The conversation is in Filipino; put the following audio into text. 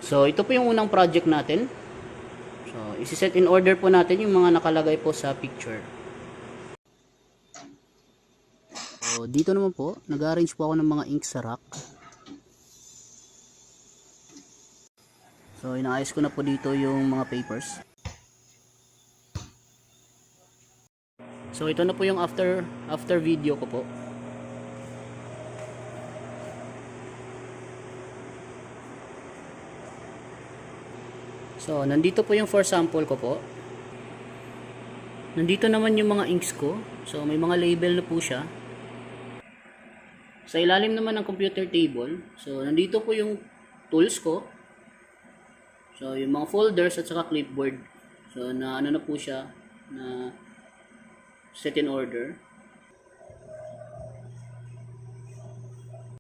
So, ito po yung unang project natin. So, isi-set in order po natin yung mga nakalagay po sa picture. So, dito naman po, nag-arrange po ako ng mga ink sa rack. So, inaayos ko na po dito yung mga papers. So, ito na po yung after video ko po. So, nandito po yung for sample ko po. Nandito naman yung mga inks ko. So, may mga label na po siya. Sa ilalim naman ng computer table, so, nandito po yung tools ko. So, yung mga folders at saka clipboard. So, na ano na po siya, na set in order.